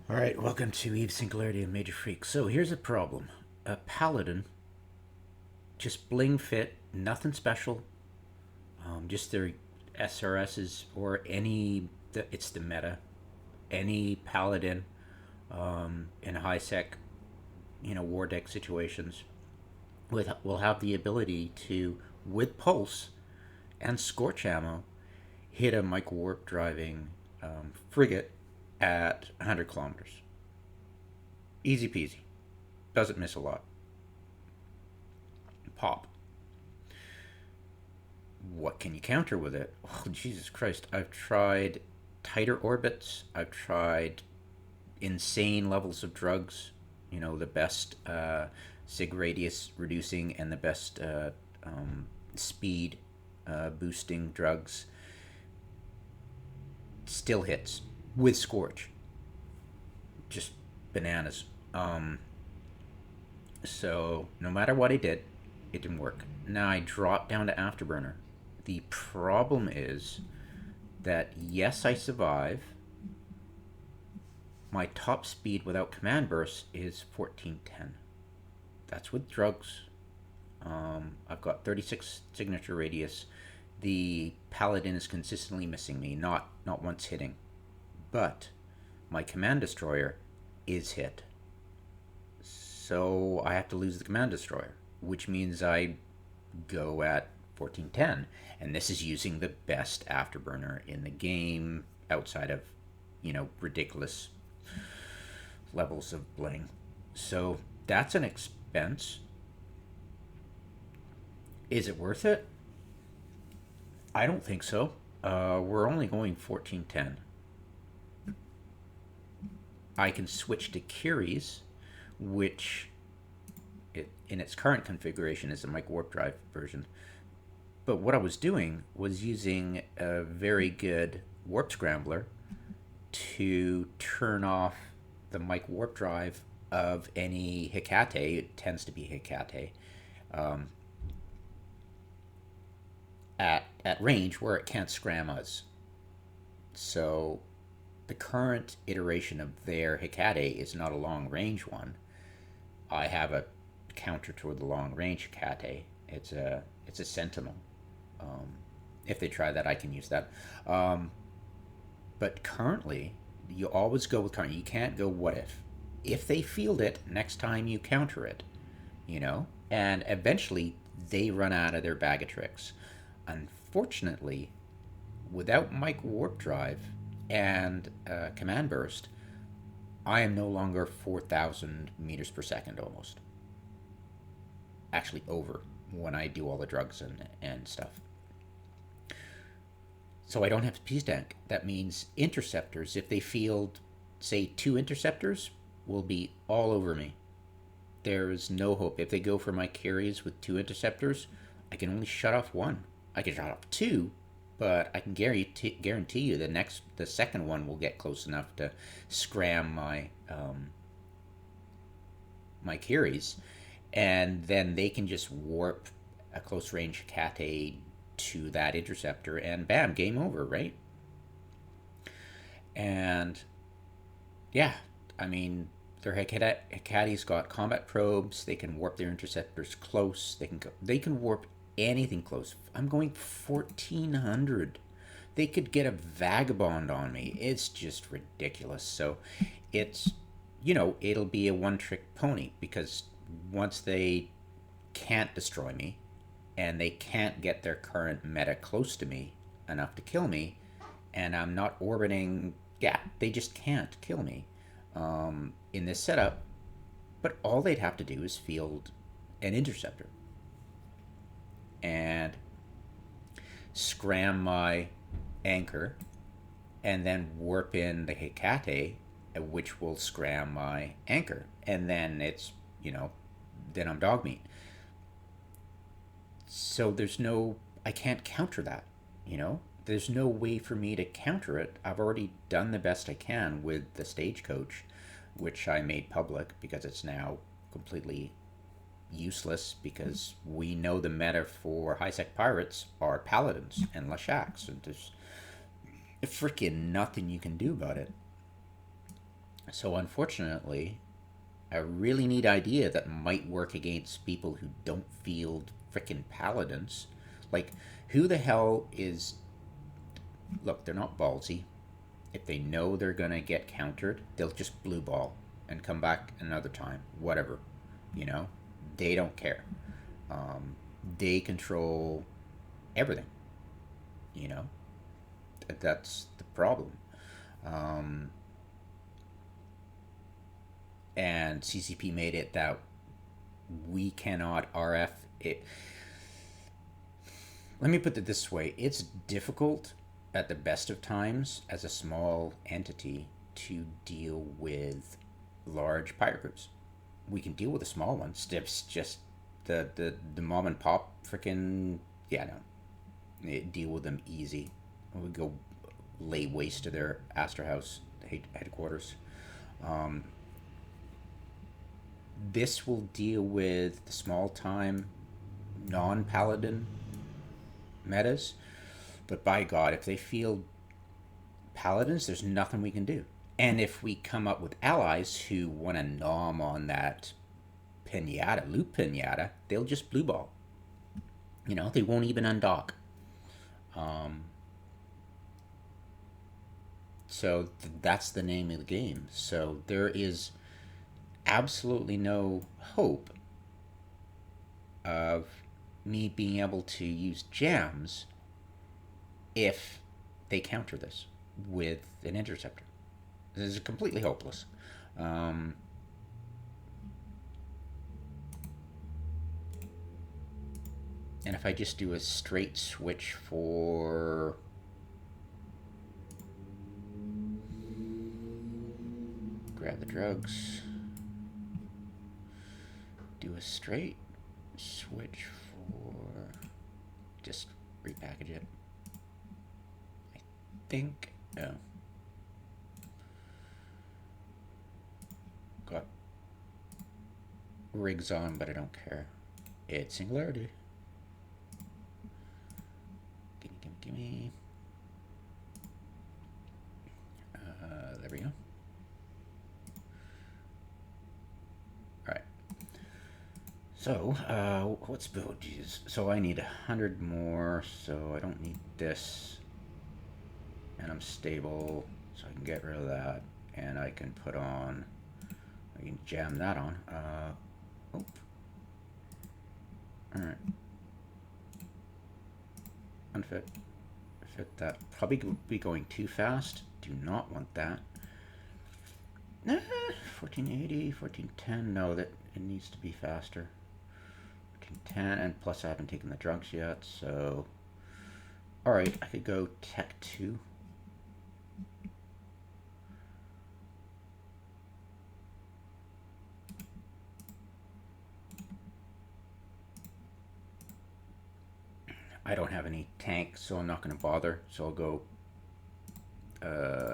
Alright, welcome to Eve Singularity and Major Freak. So here's a problem. A paladin, just bling fit, nothing special, just their SRSs or it's the meta. Any paladin in high sec, wardeck situations will have the ability to, with pulse and scorch ammo, hit a micro warp driving frigate at 100 kilometers. Easy peasy. Doesn't miss a lot. Pop. What can you counter with it? Oh, Jesus Christ. I've tried tighter orbits. I've tried insane levels of drugs. The best sig radius reducing and the best speed boosting drugs. Still hits with Scorch. Just bananas. So no matter what I did, it didn't work. Now I dropped down to Afterburner. The problem is that yes, I survive. My top speed without command bursts is 1410. That's with drugs. I've got 36 signature radius. The paladin is consistently missing me, not once hitting. But my command destroyer is hit. So I have to lose the command destroyer, which means I go at 1410. And this is using the best afterburner in the game outside of, ridiculous levels of bling. So that's an expense. Is it worth it? I don't think so. We're only going 1410. I can switch to Curies, which in its current configuration is a micro warp drive version. But what I was doing was using a very good warp scrambler to turn off the micro warp drive of any Hecate. It tends to be Hecate. At range where it can't scram us. So the current iteration of their Hecate is not a long range one. I have a counter toward the long range Hecate. It's a sentinel. If they try that, I can use that. But currently, you always go with current. You can't go what if. If they field it, next time you counter it, and eventually they run out of their bag of tricks. Unfortunately, without micro warp drive and command burst, I am no longer 4,000 meters per second almost. Actually, over when I do all the drugs and stuff. So I don't have to peace tank. That means interceptors, if they field, say, 2 interceptors, will be all over me. There is no hope. If they go for my carries with 2 interceptors, I can only shut off 1. I can shut off 2, but I can guarantee you the second one will get close enough to scram my carries, and then they can just warp a close range Hecate to that interceptor, and bam, game over, right? And yeah, I mean, their Hecate's got combat probes. They can warp their interceptors close. They can warp anything close. I'm going 1400. They could get a vagabond on me. It's just ridiculous. So it's, it'll be a one trick pony, because once they can't destroy me and they can't get their current meta close to me enough to kill me, and I'm not orbiting, they just can't kill me in this setup. But all they'd have to do is field an interceptor and scram my anchor, and then warp in the Hecate, which will scram my anchor, and then it's, then I'm dog meat. So I can't counter that, there's no way for me to counter it. I've already done the best I can with the stagecoach, which I made public because it's now completely useless, because we know the meta for high sec pirates are paladins and lashaks, and there's freaking nothing you can do about it. So unfortunately, a really neat idea that might work against people who don't field frickin' paladins. Like, who the hell is. Look, they're not ballsy. If they know they're gonna get countered, they'll just blue ball and come back another time. Whatever. You know? They don't care. Um, they control everything. You know? That's the problem. Um, and CCP made it that we cannot RF it. Let me put it this way, it's difficult at the best of times as a small entity to deal with large pirate groups. We can deal with the small ones. It's just the mom and pop freaking, yeah, no, deal with them easy. We go lay waste to their Astor House headquarters. Um, this will deal with the small time non paladin metas, but by God, if they field paladins, there's nothing we can do. And if we come up with allies who want to nom on that pinata, loot pinata, they'll just blue ball. You know, they won't even undock. Um, that's the name of the game. So there is absolutely no hope of me being able to use jams if they counter this with an interceptor. This is completely hopeless. Um, and if I just do a straight switch for grab the drugs, do a straight switch for just repackage it. I think got rigs on, but I don't care. It's singularity. Gimme. There we go. Alright. So, what's build? Jeez. So I need 100 more, so I don't need this. And I'm stable, so I can get rid of that. And I can put on, I can jam that on. Oh. Alright. Unfit. Fit that. Probably be going too fast. Do not want that. 1480, 1410. No, that it needs to be faster. 1410, and plus I haven't taken the drugs yet, so. Alright, I could go Tech 2. I don't have any tank, so I'm not going to bother. So I'll go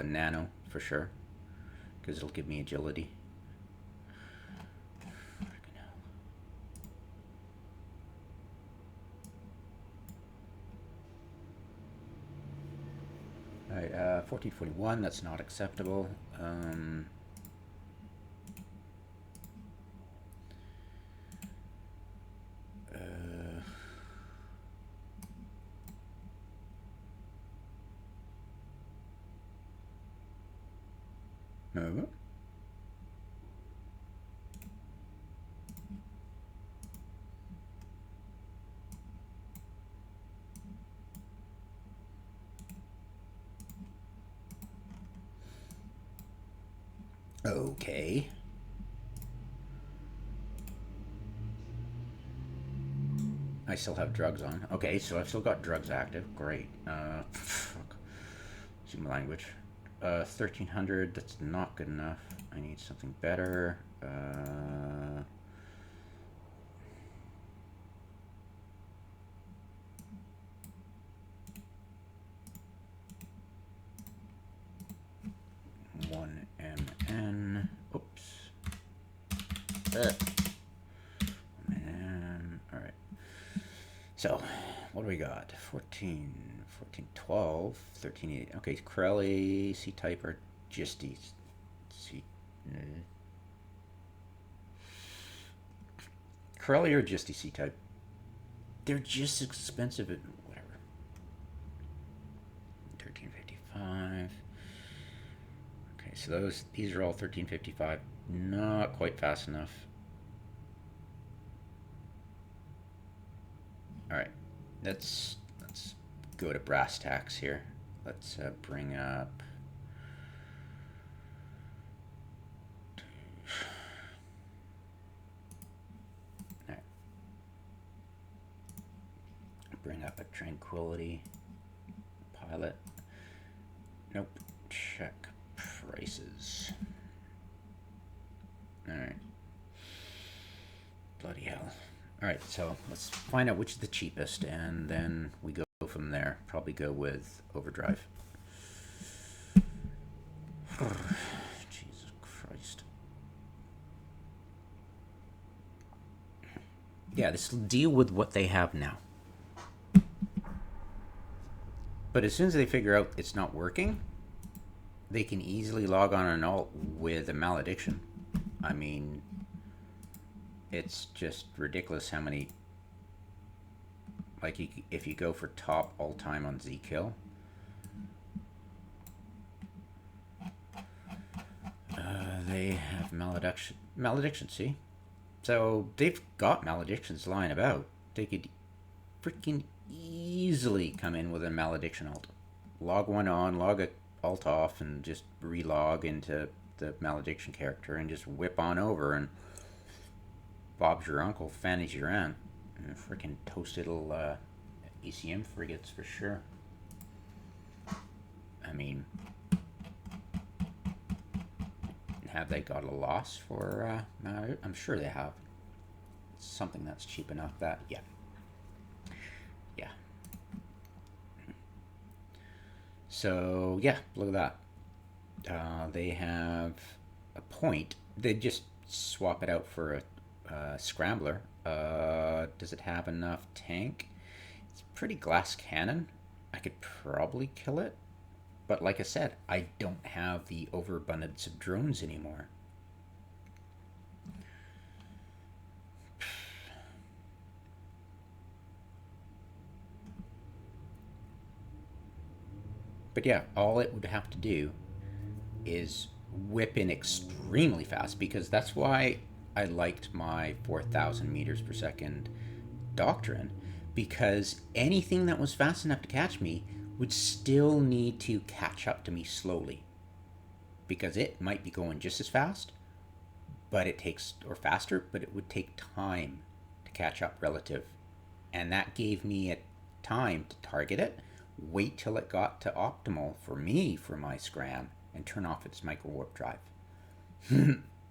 nano for sure, because it'll give me agility. Alright, 1441, that's not acceptable. No. Okay. I still have drugs on. Okay, so I've still got drugs active. Great. Fuck. See my language. 1300, that's not good enough. I need something better. 1 MN. Oops. Man. Alright. So, what do we got? 14, 14, 12, 13, 8. Okay, Corelli, C-type, or Gisty. C Mm. Corelli or just DC type. They're just expensive at whatever. 1355. Okay, so these are all 1355. Not quite fast enough. All right, let's go to brass tacks here. Let's bring up. All right. Bring up a tranquility pilot. Nope. Check prices. All right. Bloody hell. All right, so let's find out which is the cheapest, and then we go from there. Probably go with overdrive. Jesus Christ. Yeah, this will deal with what they have now. But as soon as they figure out it's not working, they can easily log on an alt with a malediction. I mean, it's just ridiculous how many. Like, if you go for top all time on Z kill, they have malediction. See, so they've got maledictions lying about. They could freaking easily come in with a malediction alt, log one on, log a alt off, and just relog into the malediction character and just whip on over, and Bob's your uncle, Fanny's your aunt. Freaking toasted little ECM frigates for sure. I mean, have they got a loss for I'm sure they have. Something that's cheap enough that, yeah. So, yeah, look at that. They have a point. They just swap it out for a scrambler. Does it have enough tank? It's a pretty glass cannon. I could probably kill it. But like I said, I don't have the overabundance of drones anymore. But yeah, all it would have to do is whip in extremely fast, because that's why I liked my 4,000 meters per second doctrine, because anything that was fast enough to catch me would still need to catch up to me slowly, because it might be going just as fast, but it takes, or faster, but it would take time to catch up relative. And that gave me a time to target it, wait till it got to optimal for me for my scram, and turn off its micro warp drive.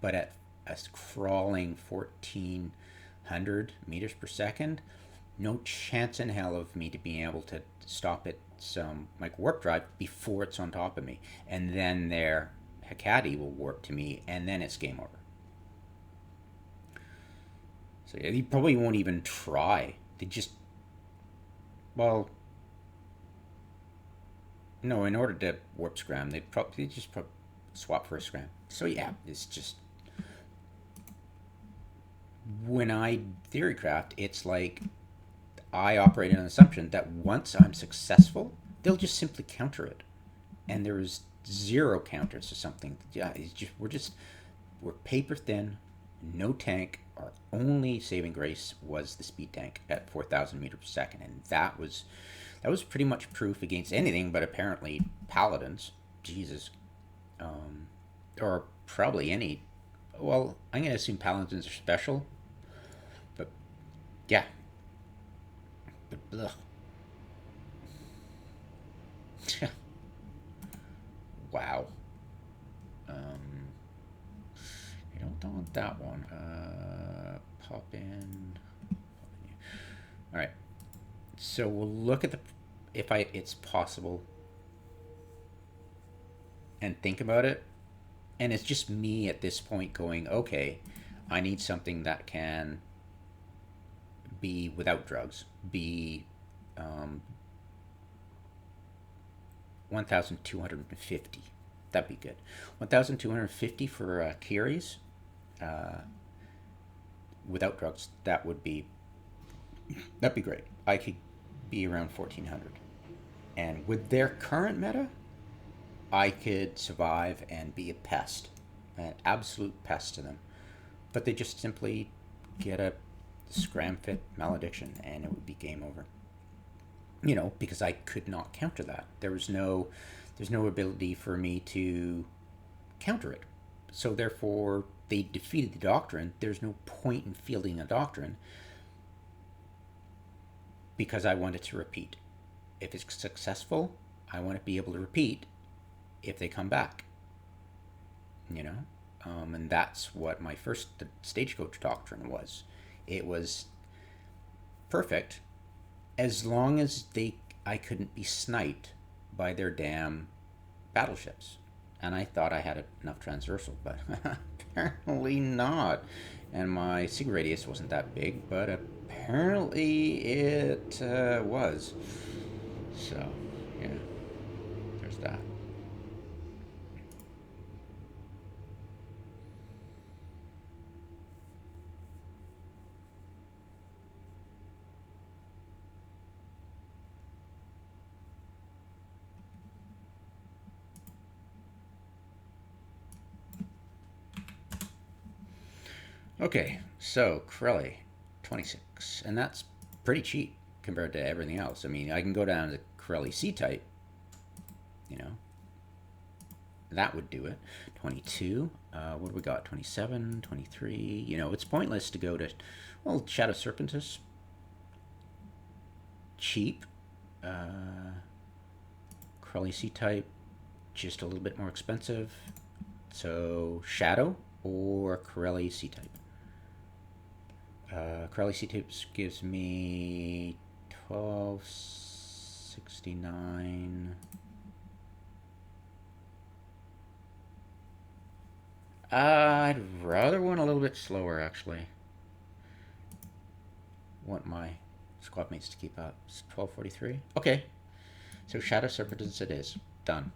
But at a crawling 1400 meters per second, no chance in hell of me to being able to stop its micro warp drive before it's on top of me. And then their Hecate will warp to me, and then it's game over. So yeah, they probably won't even try. They just, well, no, in order to warp scram, they'd probably just swap for a scram. So yeah, it's just, when I theorycraft, it's like I operate on an assumption that once I'm successful, they'll just simply counter it, and there is zero counters to something. Yeah, it's just we're paper thin, no tank. Our only saving grace was the speed tank at 4,000 meters per second, and that was pretty much proof against anything but apparently paladins. Jesus, or probably any. Well, I'm gonna assume paladins are special, but yeah. But ugh. Wow. I don't want that one. Pop in. All right. So we'll look at if it's possible, and think about it. And it's just me at this point going, okay, I need something that can be without drugs, be 1,250. That'd be good. 1,250 for Kiris without drugs. That'd be great. I could be around 1,400, and with their current meta, I could survive and be a pest, an absolute pest to them. But they just simply get a scramfit malediction, and it would be game over. Because I could not counter that. There's no ability for me to counter it. So therefore, they defeated the doctrine. There's no point in fielding a doctrine because I want it to repeat. If it's successful, I want to be able to repeat if they come back. And that's what my first stagecoach doctrine was. It was perfect as long as I couldn't be sniped by their damn battleships. And I thought I had enough transversal, but apparently not. And my sig radius wasn't that big, but apparently it was. So, yeah, there's that. Okay, so Corelli, 26, and that's pretty cheap compared to everything else. I mean, I can go down to Corelli C-type, that would do it. 22, what do we got? 27, 23, it's pointless to go to, well, Shadow Serpentis, cheap, Corelli C-type, just a little bit more expensive, so Shadow or Corelli C-type. Corelli C-types gives me 1269. I'd rather one a little bit slower, actually. Want my squad mates to keep up. It's 1243. Okay. So Shadow Serpentance it is. Done.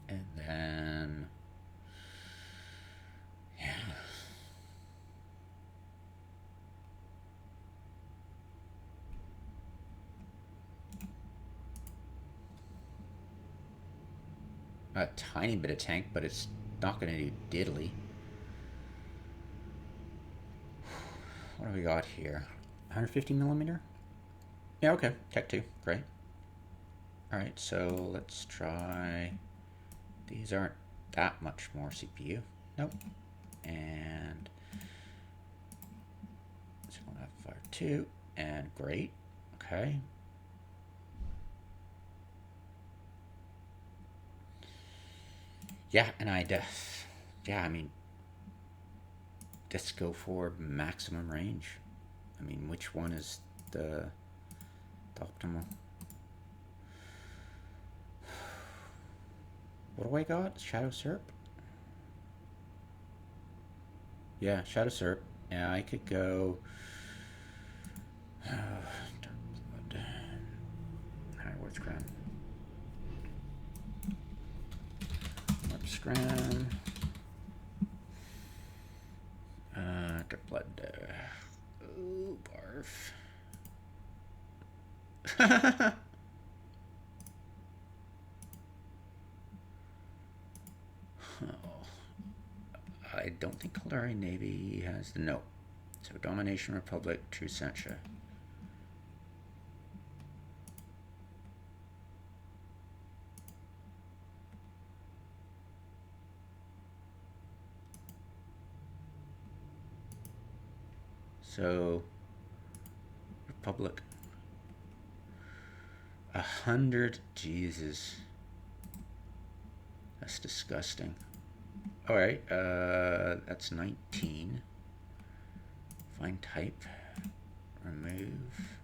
And then... yeah. A tiny bit of tank, but it's not going to do diddly. What do we got here? 150 millimeter? Yeah, okay. Tech 2. Great. Alright, so let's try... these aren't that much more CPU. Nope. And... so we'll have fire 2. And great. Okay. Yeah, and I mean, let's go for maximum range. I mean, which one is the optimal? What do I got? Shadow Serp? Yeah, Shadow Serp. Yeah, I could go... Dark Blood. Alright, where's Crown? Scram. Dark Blood. Ooh, barf. Oh, I don't think Kaldari Navy has the no. So Domination Republic, True Sentia. So, Republic. 100, Jesus. That's disgusting. Alright, that's 19. Find type. Remove.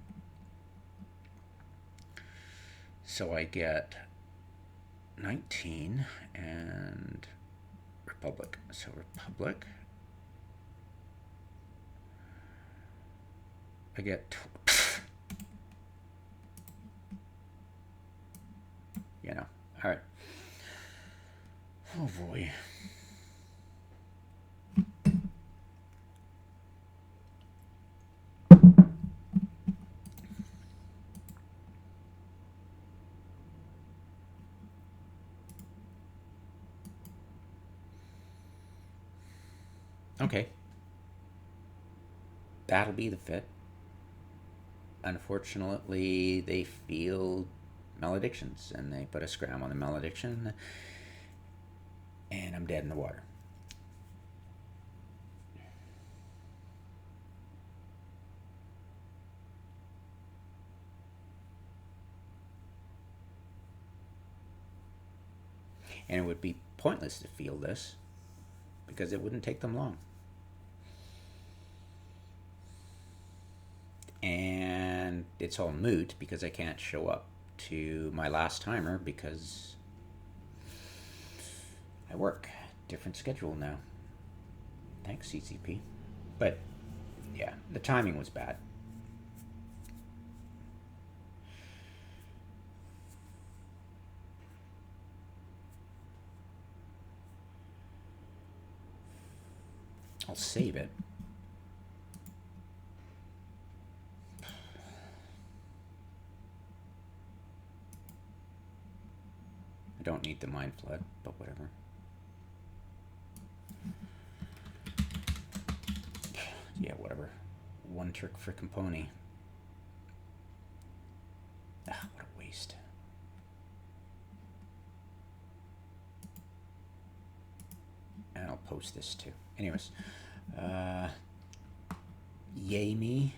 So I get 19 and Republic. So Republic. I get All right. Oh boy. Okay. That'll be the fit. Unfortunately, they feel maledictions, and they put a scram on the malediction, and I'm dead in the water. And it would be pointless to feel this because it wouldn't take them long. And it's all moot because I can't show up to my last timer because I work. Different schedule now. Thanks, CCP. But yeah, the timing was bad. I'll save it. I don't need the mind flood, but whatever. Yeah, whatever. One trick frickin' pony. Ah, what a waste. And I'll post this too. Anyways, yay me.